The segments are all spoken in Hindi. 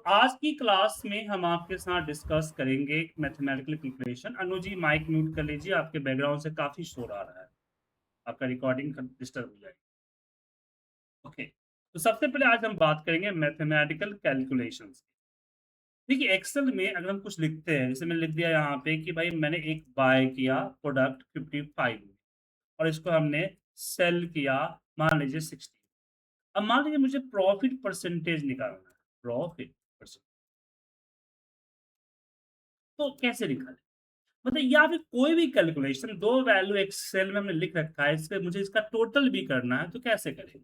आज की क्लास में हम आपके साथ डिस्कस करेंगे mathematical calculation. Anu ji mic mute कर लीजिए, आपके बैकग्राउंड से काफी शोर आ रहा है, आपका रिकॉर्डिंग डिस्टर्ब हो जाएगी। ओके, तो सबसे पहले आज हम बात करेंगे मैथमेटिकल कैलकुलेशंस। देखिए एक्सेल में अगर हम कुछ लिखते हैं, जैसे मैंने लिख दिया यहाँ पे कि भाई मैंने एक बाय किया प्रोडक्ट 55 में और इसको हमने सेल किया मान लीजिए 60। अब मान लीजिए मुझे प्रॉफिट परसेंटेज निकालना है, प्रॉफिट परसेंटेज तो कैसे निकालें? मतलब या फिर कोई भी कैलकुलेशन, दो वैल्यू एक्सेल में हमने लिख रखा है, इस पे मुझे इसका टोटल भी करना है, तो कैसे करें?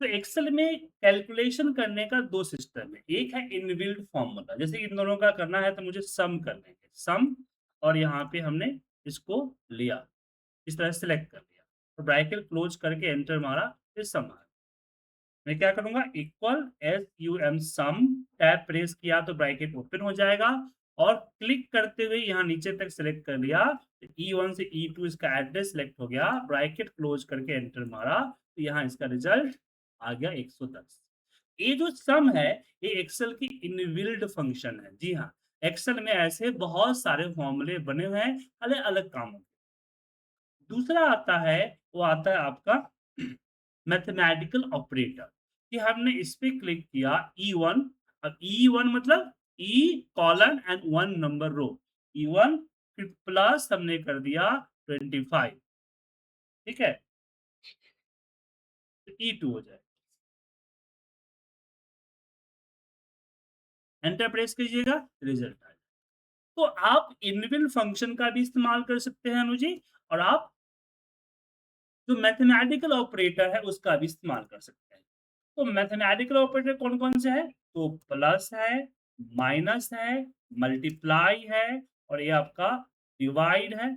तो एक्सेल में कैलकुलेशन करने का दो सिस्टम है। एक है इनबिल्ट फॉर्मूला, जैसे इन दोनों का करना है तो मुझे सम कर लेंगे, सम, और यहाँ पे हमने इसको लिया, इस तरह सेलेक्ट कर लिया, तो ब्रैकेट क्लोज करके एंटर मारा, फिर सम आ गया। मैं क्या करूंगा, इक्वल एस यू एम सम, टैब प्रेस किया तो ब्रैकेट ओपन हो जाएगा, और क्लिक करते हुए यहाँ नीचे तक सेलेक्ट कर लिया, E1 से E2 इसका एड्रेस सेलेक्ट हो गया, ब्रैकेट क्लोज करके एंटर मारा, तो यहाँ इसका रिजल्ट आ गया 110। ये जो सम है, ये एक्सेल की इनबिल्ट फंक्शन है। जी हाँ, एक्सेल में ऐसे बहुत सारे फॉर्मूले बने हुए हैं अलग अलग कामों के। दूसरा आता है, वो आता है आपका मैथमेटिकल ऑपरेटर, कि हमने इस पे क्लिक किया E1। अब E1 मतलब E colon and 1 number row, E1 फिर प्लस हमने कर दिया 25, ठीक है, तो E2 हो जाए, एंटर प्रेस कीजिएगा, रिजल्ट आ जाए। तो आप इनबिल्ट फंक्शन का भी इस्तेमाल कर सकते हैं अनुजी, और आप जो मैथमेटिकल ऑपरेटर है उसका भी इस्तेमाल कर सकते हैं। तो मैथमेटिकल ऑपरेटर कौन-कौन से हैं? तो प्लस है, माइनस है, मल्टीप्लाई है, और ये आपका डिवाइड है,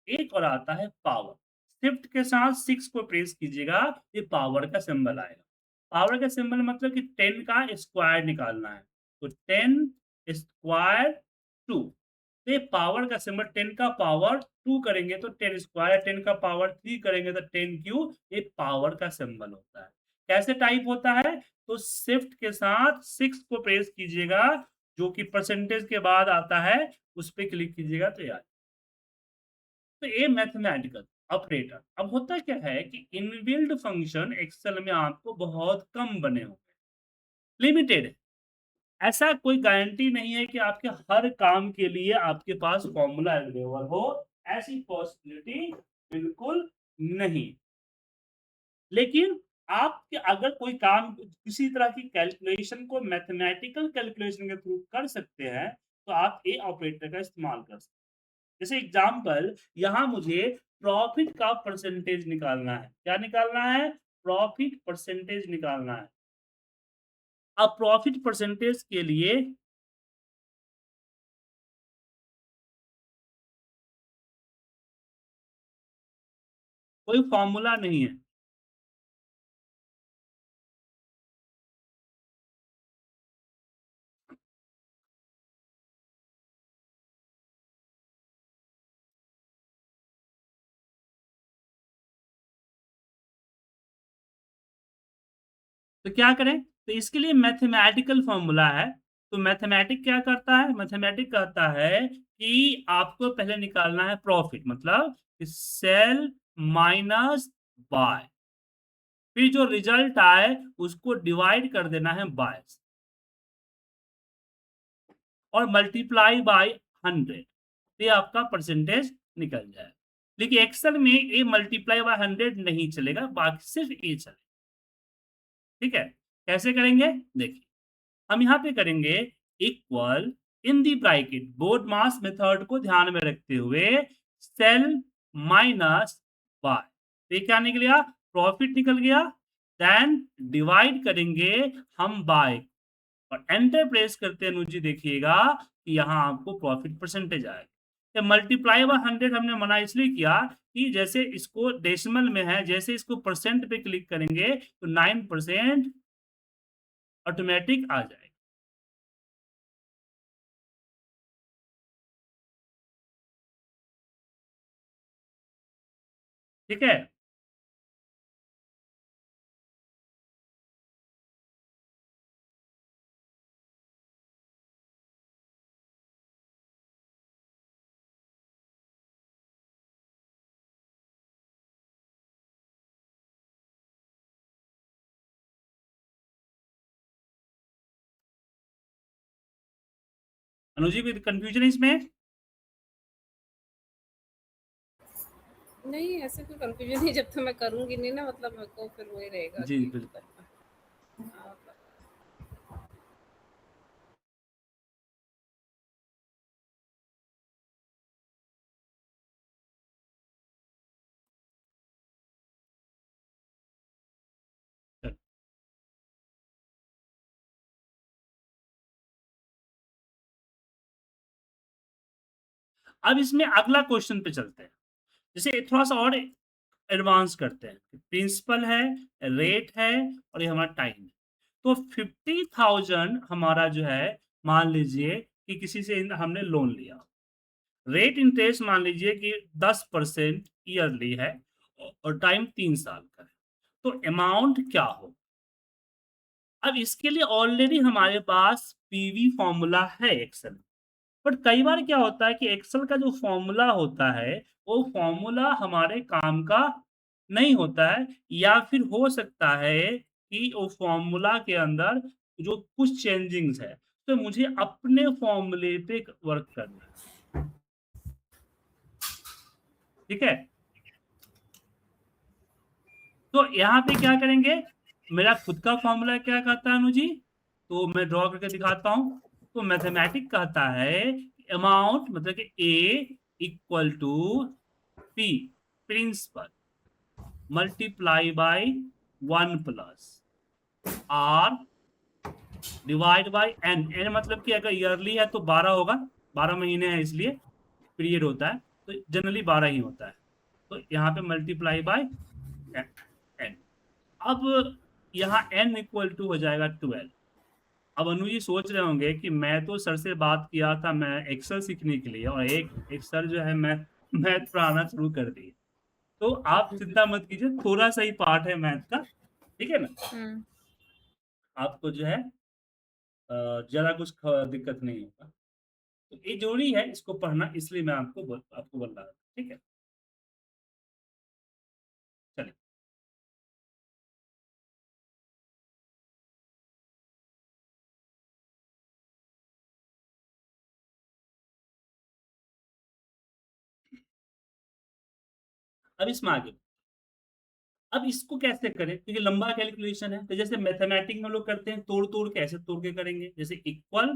एक और आता है पावर। शिफ्ट के साथ 6 को प्रेस कीजिएगा, ये पावर का सिंबल आएगा। पावर का सिंबल मतलब कि 10 का स्क्वायर निकालना है। तो 10 स्क्वायर 2, तो ये पावर का सिंबल, 10 का पावर 2 करेंगे तो 10 स्क्वायर, 10 का पावर 3 करेंगे तो 10 क्यूब, ये पावर का सिंबल होता है। कैसे टाइप होता है? तो शिफ्ट के साथ 6 को प्रेस कीजिएगा, जो कि परसेंटेज के बाद आता है, उस पे क्लिक कीजिएगा तो ये आ, तो ये मैथमेटिकल ऑपरेटर। अब होता क्या है कि इनबिल्ट फंक्शन एक्सेल में आपको बहुत कम बने होंगे, लिमिटेड है। ऐसा कोई गारंटी नहीं है कि आपके हर काम के लिए आपके पास फॉर्मूला अवेलेबल हो, ऐसी पॉसिबिलिटी बिल्कुल नहीं। लेकिन आप अगर कोई काम, किसी तरह की कैलकुलेशन को मैथमेटिकल कैलकुलेशन के थ्रू कर सकते हैं, तो आप ए ऑपरेटर का इस्तेमाल कर सकते हैं। जैसे एग्जांपल, यहाँ मुझे प्रॉफिट का परसेंटेज निकालना है। क्या निकालना है? प्रॉफिट परसेंटेज निकालना है। अब प्रॉफिट परसेंटेज के लिए कोई फॉर्मूला नहीं है। तो क्या करें? तो इसके लिए मैथमेटिकल फॉर्मूला है। तो मैथमेटिक क्या करता है? मैथमेटिक कहता है कि आपको पहले निकालना है प्रॉफिट, मतलब सेल माइनस बाय, फिर जो रिजल्ट आए उसको डिवाइड कर देना है बाय, और मल्टीप्लाई बाय 100, ये आपका परसेंटेज निकल जाए। लेकिन एक्सेल में ये मल्टीप्लाई बाय 100 नहीं चलेगा, बाकी सिर्फ ये चलेगा। ठीक है, कैसे करेंगे देखिए। हम यहाँ पे करेंगे इक्वल, इन दी ब्रैकेट, बोर्ड मास मेथड को ध्यान में रखते हुए, सेल माइनस बाय, तो ये क्या निकल गया? प्रॉफिट निकल गया। देन डिवाइड करेंगे हम बाय, और एंटर प्रेस करते अनुजी देखिएगा कि यहाँ आपको प्रॉफिट परसेंटेज आएगा। मल्टीप्लाई बाय 100 हमने मना इसलिए किया कि जैसे इसको डेसिमल में है, जैसे इसको परसेंट पे क्लिक करेंगे तो 9% ऑटोमेटिक आ जाएगा। ठीक है, अनुजी कोई कंफ्यूजन है इसमें? नहीं, ऐसे कोई कंफ्यूजन नहीं, जब तक मैं करूँगी नहीं ना, मतलब मेरे को फिर वही रहेगा जी कि बिल्कुल। मतलब हाँ, मतलब चल, अब इसमें अगला क्वेश्चन पे चलते हैं, जैसे थोड़ा सा और एडवांस करते हैं। प्रिंसिपल है, रेट है और ये हमारा टाइम है। तो 50,000 हमारा जो है, मान लीजिए कि किसी से हमने लोन लिया, रेट इंटरेस्ट मान लीजिए कि 10% ईयरली है और टाइम 3 साल का है, तो अमाउंट क्या हो? अब इसके लिए ऑलरेडी हमारे पास पीवी फॉर्मूला है एक्सेल, बट कई बार क्या होता है कि एक्सेल का जो फॉर्मूला होता है, वो फॉर्मूला हमारे काम का नहीं होता है, या फिर हो सकता है कि वो फॉर्मूला के अंदर जो कुछ चेंजिंग्स है, तो मुझे अपने फॉर्मूले पे वर्क करना है। ठीक है? तो यहाँ पे क्या करेंगे, मेरा खुद का फॉर्मूला क्या कहता है अनुजी? तो मैं ड्रॉ करके दिखाता हूँ। तो मैथमेटिक कहता है अमाउंट मतलब कि A equal to P principal multiply by 1 plus are divide by N. N मतलब कि अगर ईयरली है तो 12 होगा, 12 महीने हैं इसलिए पीरियड होता है, तो जनरली 12 ही होता है। तो यहाँ पे मल्टीप्लाई बाय एन। अब यहाँ n इक्वल टू हो जाएगा 12। अब अनु जी सोच रहे होंगे कि मैं तो सर से बात किया था मैं एक्सेल सीखने के लिए, और एक सर जो है मैथ पढ़ाना शुरू कर दिए। तो आप चिंता मत कीजिए, थोड़ा सा ही पार्ट है मैथ का, ठीक है ना? हुँ। आपको जो है ज्यादा कुछ दिक्कत नहीं होगा। तो ये जरूरी है इसको पढ़ना, इसलिए मैं आपको बोल रहा था। ठीक है, चलिए। अब इसमें आगे, अब इसको कैसे करें, क्योंकि लंबा कैलकुलेशन है, तो जैसे मैथमेटिक्स में लोग करते हैं तोड़ तोड़ के, ऐसे तोड़ के करेंगे, जैसे इक्वल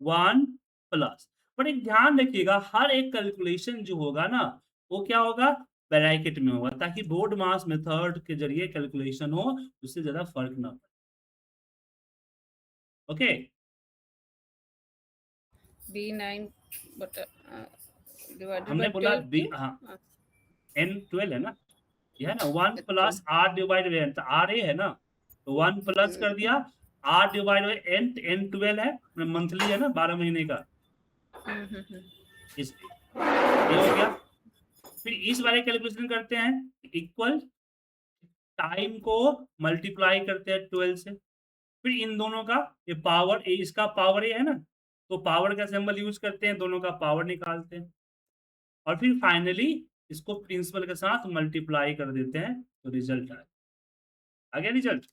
1 प्लस। बट एक ध्यान रखिएगा, हर एक कैलकुलेशन जो होगा ना, वो क्या होगा, ब्रैकेट में होगा, ताकि बोर्ड मास मेथड के जरिए कैलकुलेशन हो, उससे ज्यादा फर्क ना पड़े। ओके। B9 बटा डिवाइडेड हमने बाय बोला 12 बी, क्यों? हाँ, हाँ, एन 12 है ना, ये है ना, 1 अच्छा। Plus are divide by n, तो आर ए है ना, तो 1 प्लस कर हुँ, दिया, r divide by n, n 12 है, मंथली है ना, 12 महीने का, हुँ, हुँ, हुँ। इसलिए ये हो गया। फिर इस वाले कैलकुलेशन करते हैं, इक्वल टाइम को मल्टीप्लाई करते हैं 12 से, फिर इन दोनों का ये पावर, ये इसका पावर ये है ना, तो पावर का सिंबल यूज करते हैं, दोनों का पावर निकालते हैं, और फिर फाइनली इसको प्रिंसिपल के साथ मल्टीप्लाई कर देते हैं, तो रिजल्ट आ गया रिजल्ट।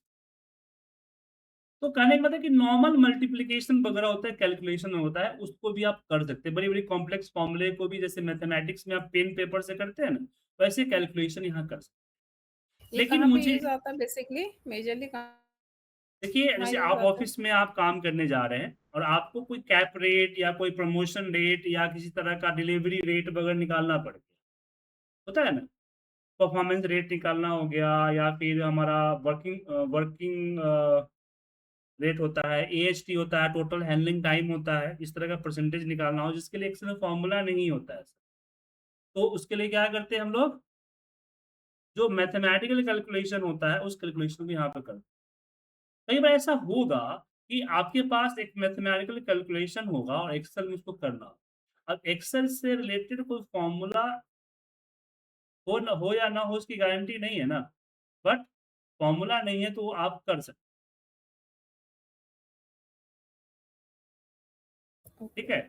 तो कहने का मतलब कि नॉर्मल मल्टीप्लिकेशन वगैरह होता है, कैलकुलेशन में होता है, उसको भी आप कर सकते हैं, बड़ी बड़ी कॉम्प्लेक्स फॉर्मूले को भी, जैसे मैथमेटिक्स में आप पेन पेपर से करते हैं ना, वैसे कैलकुलेशन यहाँ कर सकते हैं। ये लेकिन कहाँ पे मुझे यूज़ आता है बेसिकली? मेजरली कहाँ देखिए, जैसे यूज़ आप आता है? ऑफिस में आप काम करने जा रहे हैं, और आपको कोई कैप रेट या कोई प्रमोशन रेट या किसी तरह का डिलीवरी रेट वगैरह निकालना पड़ गया, होता है ना, परफॉर्मेंस रेट निकालना हो गया, या फिर हमारा वर्किंग रेट होता है, एएचटी होता है, टोटल हैंडलिंग टाइम होता है, इस तरह का परसेंटेज निकालना हो, जिसके लिए एक्सेल में फॉर्मूला नहीं होता है, तो उसके लिए क्या करते हैं हम लोग, जो मैथमेटिकल कैलकुलेशन होता है उस कैलकुलेशन को यहाँ पे करते हैं। कई बार ऐसा होगा कि आपके पास एक मैथमेटिकल कैलकुलेशन होगा और एक्सेल में उसको करना हो। अब एक्सेल से रिलेटेड कोई फॉर्मूला हो या ना हो, उसकी गारंटी नहीं है ना, बट फॉर्मूला नहीं है तो वो आप कर सकते। ओके, ठीक है।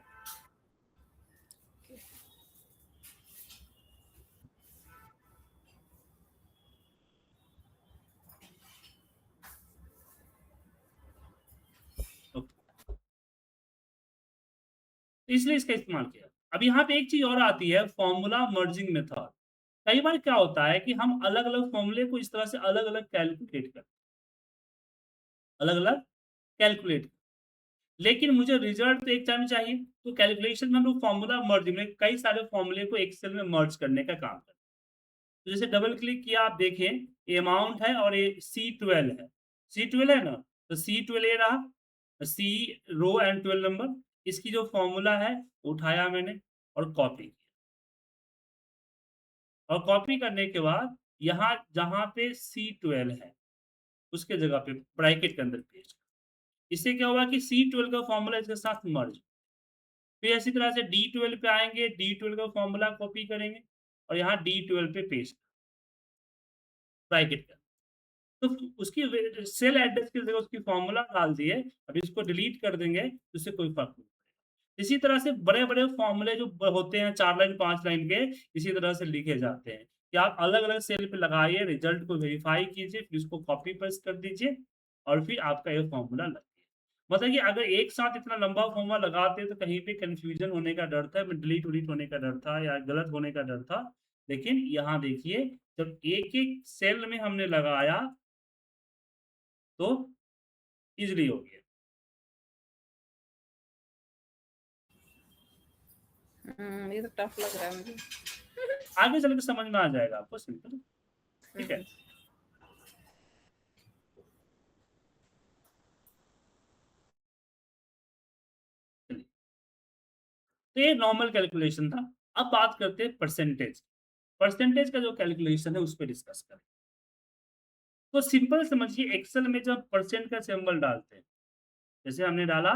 ओके। तो इसलिए इसका इस्तेमाल किया। अब यहाँ पे एक चीज़ और आती है फॉर्मूला मर्जिंग मेथड। कई बार क्या होता है कि हम अलग-अलग फॉर्मूले को इस तरह से अलग-अलग कैलकुलेट करते हैं, अलग-अलग कैलकुलेट, लेकिन मुझे रिज़ल्ट तो एक टाइम चाहिए, तो कैलकुलेशन में हम लोग फॉर्मूला मर्ज में कई सारे फॉर्मूले को एक्सेल में मर्ज करने का काम करते हैं। तो जैसे डबल क्लिक किया आप देखें, ये अमाउंट है और ये C12 है। C12 है ना? तो C12 ये रहा, C रो एंड 12 नंबर, इसकी जो फॉर्मूला है उठाया मैंने और कॉपी किया। और कॉपी करने के बाद यहाँ जहाँ पे C12 है, उसके जगह पे ब्रैकेट के अंदर पेस्ट किया। इससे क्या हुआ कि C12 का फॉर्मूला इसके साथ मर्ज। फिर इसी तरह से D12 पे आएँगे, D12 का फॉर्मूला कॉपी करेंगे और यहाँ D12 पे पेस्ट ब्रैकेट का। तो उसकी वे सेल एड्रेस की जगह उसकी फॉर्मूला डाल दिए, अब इसको डिलीट कर देंगे, तो इससे कोई फ़र्क नहीं पड़ेगा। इसी तरह से बड़े-बड़े फॉर्मूले जो होते हैं 4 लाइन 5 लाइन के, इसी तरह से लिखे जाते हैं कि आप अलग-अलग सेल पे लगाइए, रिज़ल्ट को वेरीफ़ाई कीजिए, फिर इसको कॉपी पेस्ट कर दीजिए और फिर आपका ये फॉर्मूला लग गया। मतलब कि अगर एक साथ इतना लंबा फॉर्मूला लगाते तो कहीं पे कन्फ्यूज़न होने का डर था, डिलीट-विलीट होने का डर था या गलत होने का डर था। लेकिन यहाँ देखिए, जब एक-एक सेल में हमने लगाया तो ईज़िली हो गया। ये तो टफ लग रहा है मुझे। आगे चल के समझ में आ जाएगा आपको सिंपल, ठीक है? हुँ, चलिए, तो ये नॉर्मल कैलकुलेशन था। अब बात करते हैं परसेंटेज। परसेंटेज का जो कैलकुलेशन है उस पे डिस्कस करें। तो सिंपल समझिए एक्सेल में जब परसेंट का सिंबल डालते हैं, जैसे हमने डाला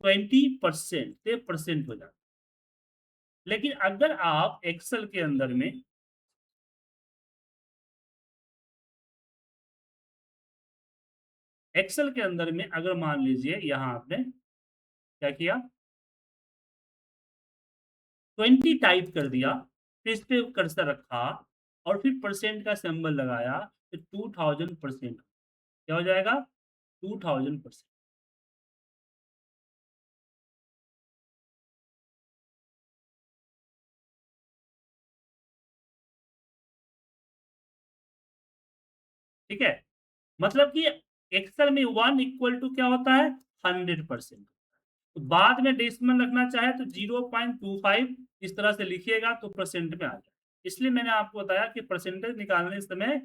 20% तो ये परसेंट हो जाता है। लेकिन अगर आप एक्सेल के अंदर में एक्सेल के अंदर में अगर मान लीजिए यहाँ आपने क्या किया 20 टाइप कर दिया, फिर इस पे कर्सर रखा और फिर परसेंट का सिंबल लगाया, तो 2000% क्या हो जाएगा? 2000%। ठीक है? मतलब कि एक्सेल में 1 इक्वल टू क्या होता है? 100%। तो बाद में डेसिमल रखना चाहे तो 0.25 इस तरह से लिखिएगा तो परसेंट में आ जाए। इसलिए मैंने आपको बताया कि परसेंटेज निकालने समय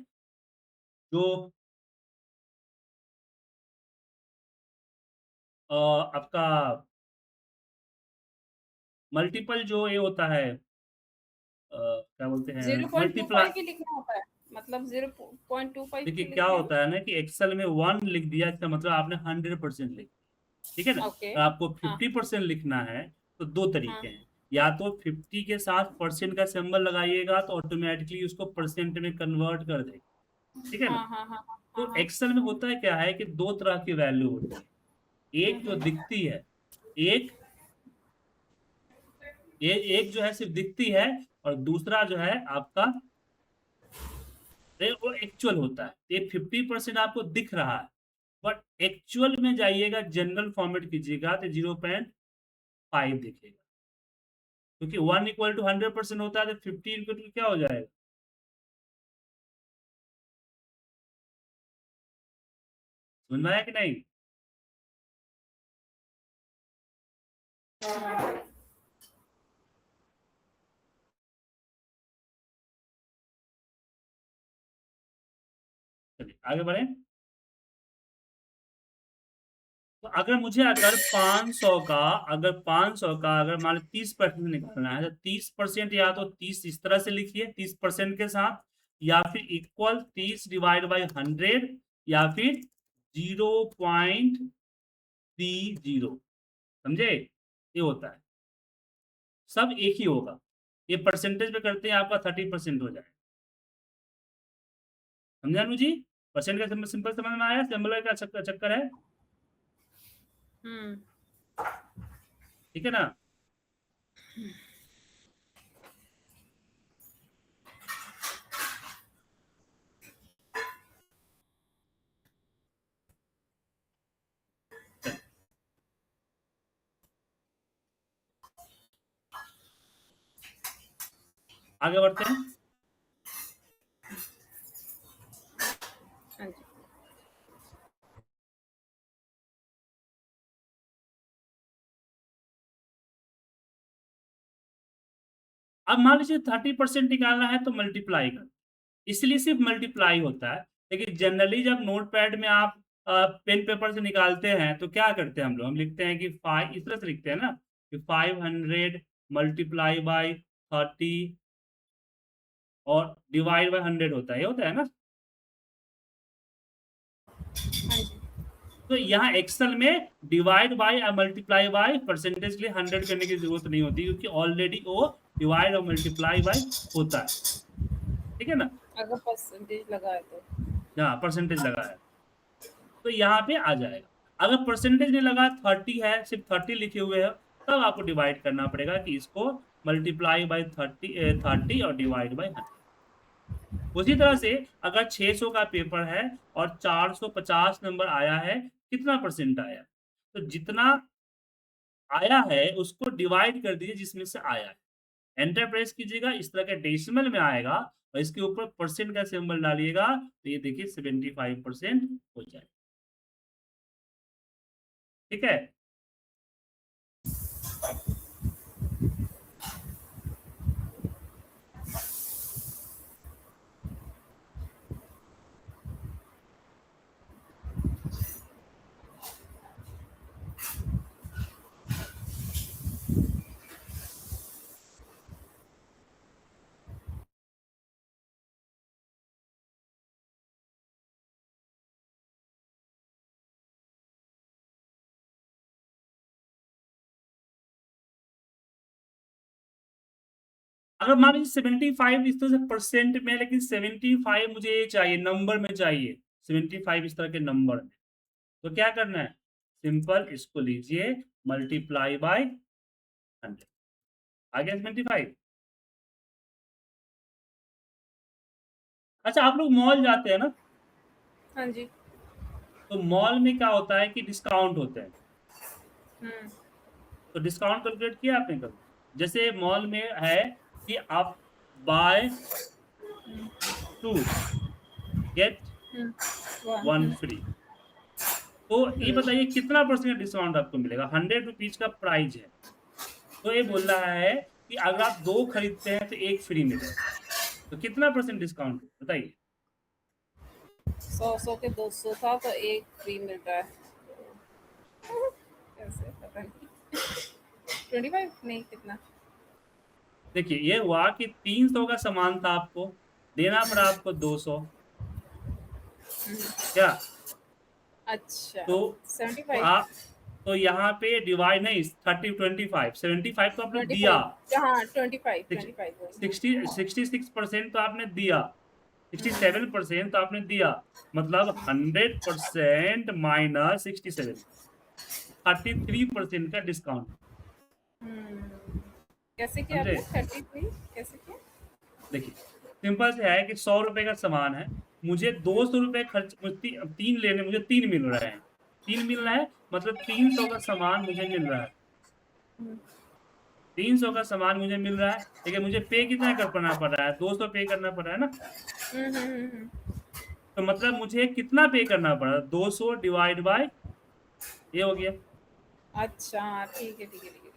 जो आपका मल्टीपल जो ये होता है क्या बोलते हैं मल्टीप्लाई 0.25 ही लिखना होता है, मतलब 0.25 देखिए ही लिख क्या दिया? होता है ना कि एक्सेल में 1 लिख दिया इसका मतलब आपने 100% लिख ठीक है ना? ओके। आपको हाँ, 50% लिखना है तो 2 हाँ। तरीके हैं। या तो 50 के साथ परसेंट का सिंबल लगाइएगा तो ऑटोमैटिकली उसको परसेंट में कन्वर्ट कर देगा। ठीक है ना? हाँ, हाँ, हाँ, हाँ, हाँ, तो हाँ। एक्सेल में होता है क्या है कि 2 तरह की वैल्यू होती है। हुँ, एक जो हुँ। दिखती है, एक एक जो है सिर्फ़ दिखती है और दूसरा जो है आपका वो एक्चुअल होता है। ये 50% आपको दिख रहा है, बट एक्चुअल में जाइएगा जनरल फॉर्मेट कीजिएगा तो 0.5 दिखेगा। क्योंकि 1 इक्वल टू 100% होता है तो 50 इक्वल टू क्या हो जाएगा? समझ में आया कि नहीं? चलिए आगे बढ़ें। तो अगर मान लो 30% निकालना है तो 30% या तो 30 इस तरह से लिखिए 30% के साथ या फिर इक्वल 30 डिवाइड बाय 100 या फिर 0.30 समझे? ये होता है। सब एक ही होगा। ये परसेंटेज पे करते हैं आपका 30% हो जाएगा। समझे अनु जी? परसेंट का सिंपल समझ में आया? सिंबल का चक्कर चक्कर है। हुँ। ठीक है ना? चलिए। आगे बढ़ते हैं। हाँ जी। अब मान लीजिए 30% निकालना है तो मल्टीप्लाई कर, इसलिए सिर्फ मल्टीप्लाई होता है। लेकिन जनरली जब नोटपैड में आप पेन पेपर से निकालते हैं तो क्या करते हैं हम लोग, हम लिखते हैं कि फाइव, इस तरह से लिखते हैं ना कि 500 मल्टीप्लाई बाई 30 और डिवाइड बाई 100 होता है, ये होता है ना। हाँ जी। तो यहाँ एक्सेल में डिवाइड बाय और मल्टीप्लाई बाय परसेंटेज के लिए 100 करने की जरूरत नहीं होती, क्योंकि ऑलरेडी वो डिवाइड और मल्टीप्लाई बाय होता है, ठीक है ना। अगर परसेंटेज लगा है तो। हाँ, परसेंटेज लगा है तो यहाँ पे आ जाएगा। अगर परसेंटेज नहीं लगा, 30 है, सिर्फ 30 लिखे हुए है, तब आपको डिवाइड करना पड़ेगा कि इसको मल्टीप्लाई बाय 30 और डिवाइड बाय 100। उसी तरह से अगर 600 का पेपर है और 450 नंबर आया है, कितना परसेंट आया, तो जितना आया है उसको डिवाइड कर दीजिए जिसमें से आया है। एंटर प्रेस कीजिएगा, इस तरह के डेसिमल में आएगा और इसके ऊपर परसेंट का सिंबल डालिएगा तो ये देखिए 75% हो जाएगा, ठीक है। अगर मान लीजिए 75 इस तरह से परसेंट में, लेकिन 75 मुझे ये चाहिए, नंबर में चाहिए 75 इस तरह के नंबर में, तो क्या करना है, सिंपल इसको लीजिए मल्टीप्लाई बाय 100, आ गया 75। अच्छा, आप लोग मॉल जाते हैं ना, हाँ जी। तो मॉल में क्या होता है कि डिस्काउंट होते हैं, हुँ। तो डिस्काउंट कैलकुलेट किया आपने कभी? जैसे मॉल में है कि आप बाय 2 गेट हुँ। 1 1 हुँ। फ्री, तो ये हुँ। बताइए कितना परसेंट डिस्काउंट आपको मिलेगा, 100 रुपीज का प्राइस है, तो ये बोल रहा है कि अगर आप 2 खरीदते हैं तो 1 फ्री मिलेगा, तो कितना परसेंट डिस्काउंट बताइए? 100 के 200 था तो 1 फ्री मिल रहा है। कैसे पता नहीं। 25 नहीं कितना? देखिए ये हुआ कि 300 का सामान था, आपको देना पड़ा आपको 200, हुँ। क्या? अच्छा, तो 75 आप, तो यहाँ पे डिवाइड नहीं, 30 25 75 तो आपने दिया, 25 हाँ, 25 वही। 66% तो आपने दिया, हुँ। 67% तो आपने दिया, मतलब 100% माइनस 67, 33% का डिस्काउंट, हुँ। कैसे किया समझे? आपने 33 कैसे किया? देखिए सिंपल से है कि 100 रुपए का सामान है, मुझे हुँ। 200 रुपए खर्च, तीन लेने, मुझे 3 मिल रहे हैं, 3 मिल रहा हुँ। है, मतलब 300 का सामान मुझे मिल रहा है, हुँ। 300 का सामान मुझे मिल रहा है, लेकिन मुझे पे कितना करना पड़ रहा है, 200 पे करना पड़ रहा है ना, हुँ, हुँ, हुँ, हुँ। तो मतलब मुझे कितना पे करना पड़ रहा है, 200 डिवाइड बाय, ये हो गया। अच्छा, हाँ, ठीक है, ठीक है, ठीक है, ठीक है।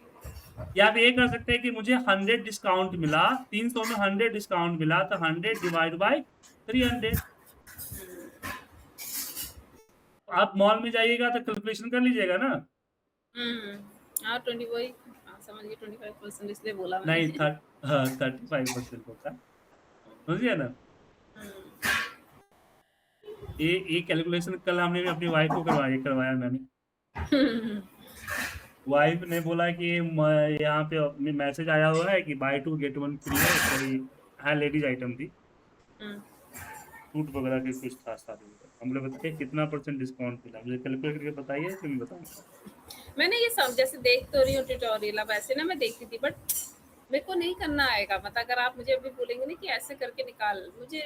या आप ये कर सकते हैं कि मुझे 100 डिस्काउंट मिला, 300 में 100 डिस्काउंट मिला, तो 100 डिवाइड बाय 300। आप मॉल में जाइएगा तो कैलकुलेशन कर लीजिएगा ना। हुँ। हाँ, 20 वही हाँ, समझ गई 25% इसलिए बोला नहीं, मैंने। 35% होता है, समझिए ना। हुँ। ये कैलकुलेशन कल हमने भी अपनी वाइफ को करवाया मैंने। वाइफ ने बोला कि यहाँ पे मैसेज आया हुआ है कि बाय 2 गेट 1 फ्री है, कोई है, लेडीज आइटम थी, हुँ। सूट वगैरह के कुछ था शादी में, हम लोग बताइए कितना परसेंट डिस्काउंट मिला, मुझे कैलकुलेट करके बताइए फिर मैं बताऊंगा। मैंने ये सब जैसे देख तो रही हूँ ट्यूटोरियल, अब ऐसे ना मैं देखती थी, बट मेरे को नहीं करना आएगा, मतलब अगर आप मुझे अभी बोलेंगे ना कि ऐसे करके निकाल, मुझे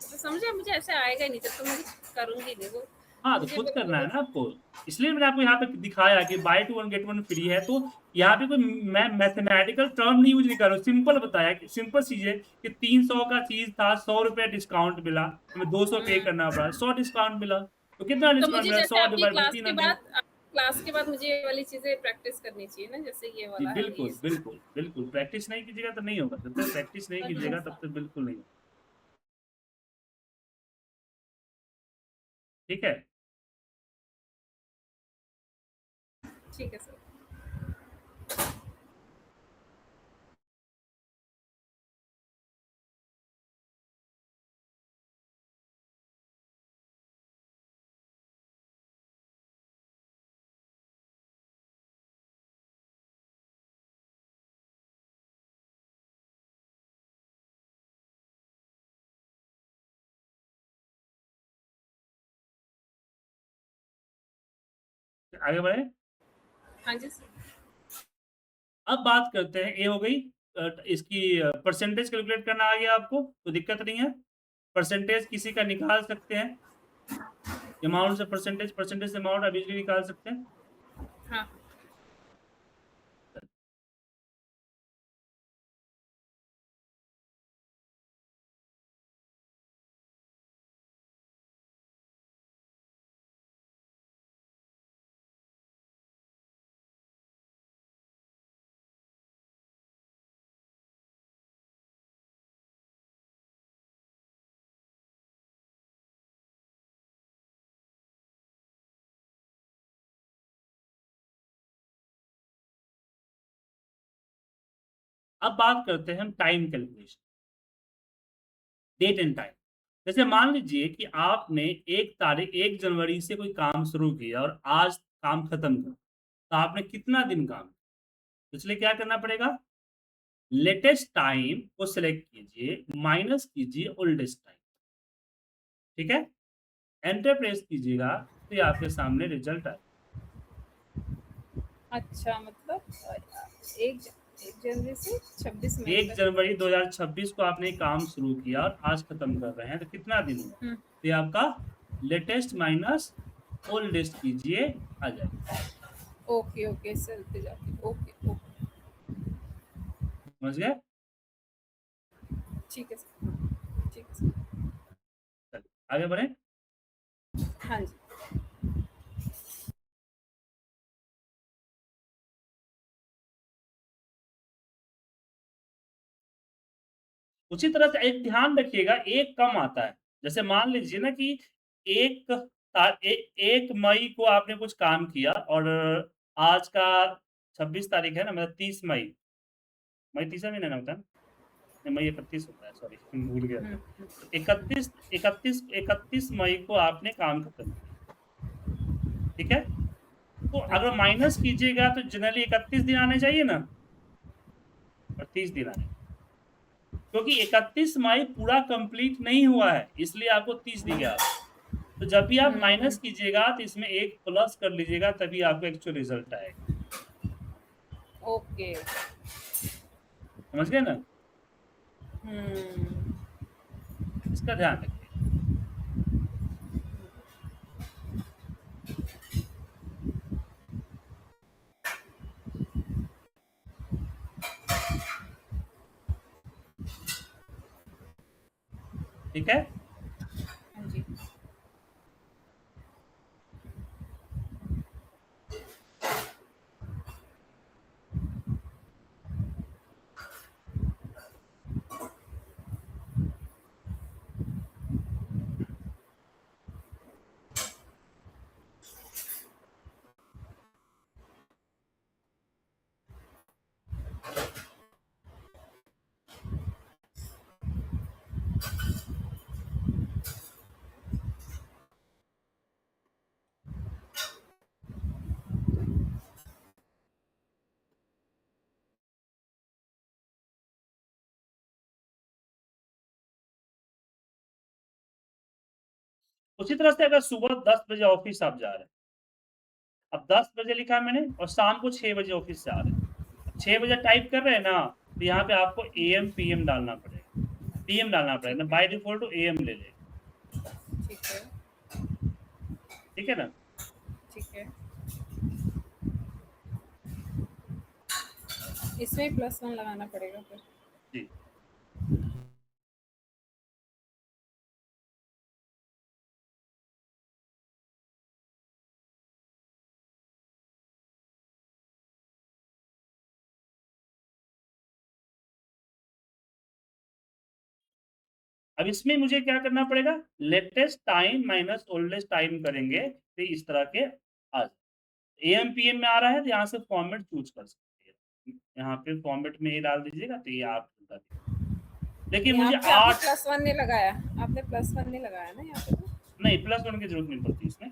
तो समझे, मुझे ऐसे आएगा ही नहीं, जब तो मैं करूँगी नहीं वो। हाँ, तो मुझे खुद करना है बिल्कुल ना आपको। इसलिए मैंने आपको यहाँ पे दिखाया कि बाय 2 वन गेट 1 फ्री है, तो यहाँ पे कोई मैं मैथमेटिकल टर्म नहीं यूज़ नहीं कर रहा हूँ, सिंपल बताया कि सिंपल चीज़ है कि 300 का चीज़ था, ₹100 डिस्काउंट मिला, हमें 200 पे हुँ। करना पड़ा, 100 डिस्काउंट मिला, तो कितना तो डिस्काउंट मुझे मिला? जैसे 100 आपकी डिवाइड बाय 300। क्लास के बाद मुझे ये वाली चीज़ें प्रैक्टिस करनी चाहिए ना, जैसे ये जी, वाला है, ये बिल्कुल, बिल्कुल, बिल्कुल। प्रैक्टिस नहीं कीजिएगा तो नहीं होगा, जब तक प्रैक्टिस नहीं कीजिएगा तब तक बिल्कुल नहीं होगा। ठीक है? ठीक है सर। आगे बढ़ें? हाँ जी सर। अब बात करते हैं, ये हो गई इसकी परसेंटेज कैलकुलेट करना आ गया आपको, तो दिक्कत नहीं है। परसेंटेज किसी का निकाल सकते हैं, अमाउंट से परसेंटेज, परसेंटेज से अमाउंट आप इज़िली निकाल सकते हैं। हाँ। अब बात करते हैं हम time calculation, date and time. जैसे मान लीजिए कि आपने 1 जनवरी से कोई काम शुरू किया और आज काम खत्म कर, तो आपने कितना दिन काम किया? तो इसलिए क्या करना पड़ेगा? लेटेस्ट टाइम को सेलेक्ट कीजिए, माइनस कीजिए ओल्डेस्ट टाइम, ठीक है? एंटर प्रेस कीजिएगा, तो ये आपके सामने रिजल्ट आएगा। अच्छा मतलब 1 जनवरी से 26 मई 1 तक। जनवरी 2026 को आपने काम शुरू किया और आज खत्म कर रहे हैं, तो कितना दिन हुआ? हुँ। तो ये आपका लेटेस्ट माइनस ओल्डेस्ट कीजिए, आ जाएगा। ओके, ओके सेल पे जाके ओके, ओके। समझ गए? ठीक है सर, ठीक है सर। चलिए, आगे बढ़ें। हाँ जी। उसी तरह से एक ध्यान रखिएगा, एक कम आता है। जैसे मान लीजिए ना कि 1 1 मई को आपने कुछ काम किया और आज का 26 तारीख है ना, मतलब 30 मई, मई तीसरा महीना ना होता है? नहीं, मई 31 होता है, सॉरी भूल गया हुँ, था। हुँ। तो 31 मई को आपने काम खत्म किया, ठीक है? तो हाँ अगर जी। माइनस कीजिएगा तो जनरली 31 दिन आने चाहिए ना, और 30 दिन आने, क्योंकि 31 मई पूरा कंप्लीट नहीं हुआ है, इसलिए आपको 30 दिया। तो जब भी आप हुँ, माइनस हुँ। कीजिएगा तो इसमें 1 प्लस कर लीजिएगा, तभी आपको एक्चुअल रिज़ल्ट आएगा। ओके। समझ गए ना? हुँ। इसका ध्यान रखिए, ठीक है? हाँ जी। उसी तरह से अगर सुबह 10 बजे ऑफ़िस आप जा रहे हैं, अब 10 बजे लिखा है मैंने और शाम को 6 बजे ऑफ़िस से आ रहे हैं। अब 6 बजे टाइप कर रहे हैं ना, तो यहाँ पे आपको एएम, पीएम डालना पड़ेगा। पीएम डालना पड़ेगा, ठीक ना है, बाय डिफ़ॉल्ट वो एएम ले लेगा। ठीक है। ठीक है ना? ठीक है, इसमें +1 लगाना पड़ेगा फिर। जी। अब इसमें मुझे क्या करना पड़ेगा? Latest time minus oldest time करेंगे, तो इस तरह के आ एएम-पीएम में आ रहा है, तो यहाँ से फॉर्मेट चूज़ कर सकते हैं। यहाँ पे फॉर्मेट में ये डाल दीजिएगा, तो ये आप बता दीजिए। देखिए यहाँ मुझे पे आपने 8 +1 नहीं लगाया, आपने +1 नहीं लगाया ना यहाँ पे तो? नहीं, +1 की ज़रूरत नहीं पड़ती इसमें।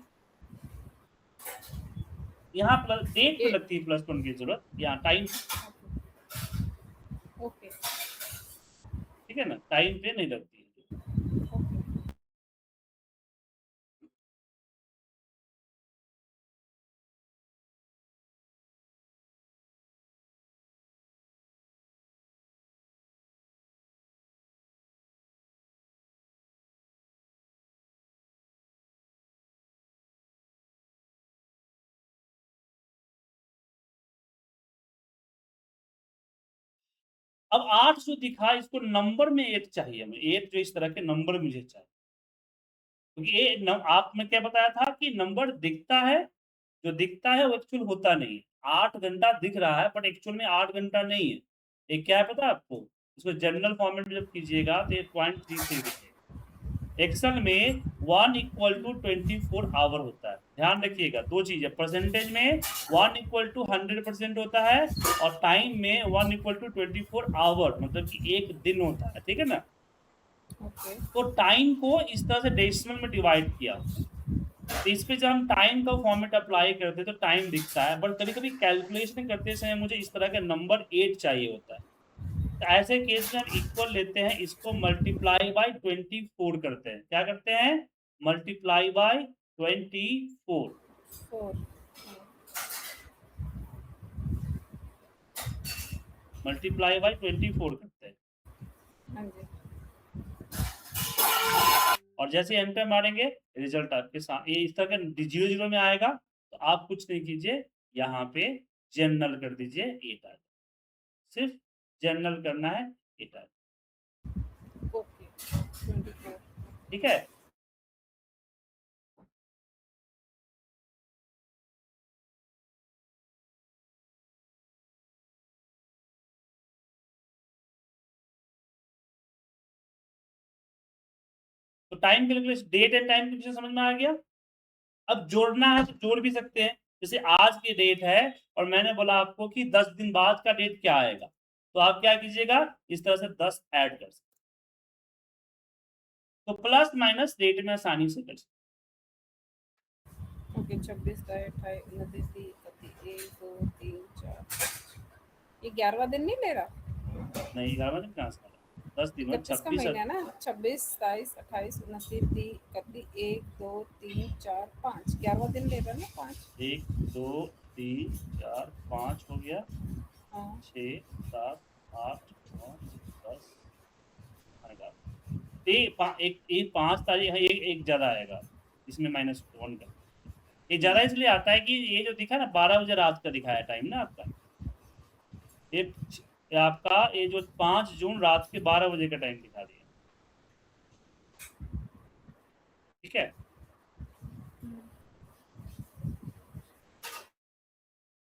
यहाँ डेट पे ये लगती है +1 की ज़रूरत, यहाँ टाइम, ओके, ठीक है ना? टाइम पे नहीं लगती है। ओके। अब 8 जो दिखा, इसको नंबर में 8 चाहिए हमें, 8 जो इस तरह के नंबर मुझे चाहिए। क्योंकि ये न आपने क्या बताया था कि नंबर दिखता है, जो दिखता है वो एक्चुअल होता नहीं है। 8 घंटा दिख रहा है बट एक्चुअल में 8 घंटा नहीं है। ये क्या है पता है आपको? इसको जनरल फॉर्मेट में जब कीजिएगा तो ये 0.33 दिखेगा। एक्सेल में 1 इक्वल टू 24 आवर होता है। ध्यान रखिएगा 2 चीज़ है, परसेंटेज में 1 इक्वल टू 100% होता है और टाइम में 1 इक्वल टू 24 आवर मतलब कि 1 दिन होता है, ठीक है ना? ओके, तो टाइम को इस तरह से डेसिमल में डिवाइड किया होता है। तो इस पे जब हम टाइम का फॉर्मेट अप्लाई करते हैं तो टाइम दिखता है, बट कभी-कभी कैलकुलेशन करते समय मुझे इस तरह का नंबर 8 चाहिए होता है। तो ऐसे केस में हम इक्वल लेते हैं, इसको मल्टीप्लाई बाय 24 करते हैं। क्या करते हैं? मल्टीप्लाई बाय 24, 4 मल्टीप्लाई बाय 24 करते हैं। हाँ जी, और जैसे एंटर मारेंगे, रिजल्ट आपके ये इस तरह का 0-0 में आएगा, तो आप कुछ नहीं कीजिए, यहाँ पे जनरल कर दीजिए, 8 आ जाएगा। सिर्फ जनरल करना है, 8 आ जाएगा। ओके, 24 ठीक है? तो time calculation, date and time calculation समझ में आ गया? अब जोड़ना है तो जोड़ भी सकते हैं। जैसे आज की डेट है और मैंने बोला आपको कि 10 दिन बाद का डेट क्या आएगा? तो आप क्या कीजिएगा, इस तरह से 10 ऐड कर सकते हैं। तो प्लस माइनस डेट में आसानी से कर सकते ओके, 26, 28, 29, 30, 31, 2, 3, 4, ये 11वां दिन नहीं ले रहा? हैं। नहीं, 11वां दिन कहाँ से आ रहा है? 10 दिन में 31 का 26 महीना है ना, 26, 27, 28, 29, 30, 31, 1, 2, 3, 4, 5, 11वां दिन ले रहा है ना, 5? 1, 2, 3, 4, 5 हो गया, हाँ, 6, 7, 8, 9, 10, 11। एक 5 तारीख है, एक ज़्यादा आएगा, इसमें -1 का। ये ज़्यादा इसलिए आता है कि ये जो दिखा ना 12 बजे रात का दिखाया टाइम ना आपका, ये ये आपका ये जो 5 जून रात के 12 बजे का टाइम दिखा दिया। ठीक है?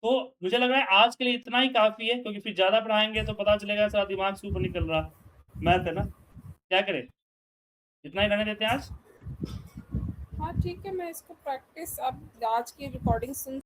तो मुझे लग रहा है आज के लिए इतना ही काफ़ी है, क्योंकि फिर ज़्यादा पढ़ाएँगे तो पता चलेगा सारा दिमाग से ऊपर निकल रहा। मैथ है ना, क्या करें? इतना ही रहने देते हैं आज? हाँ ठीक है, मैं इसको प्रैक्टिस अब आज की रिकॉर्डिंग सुन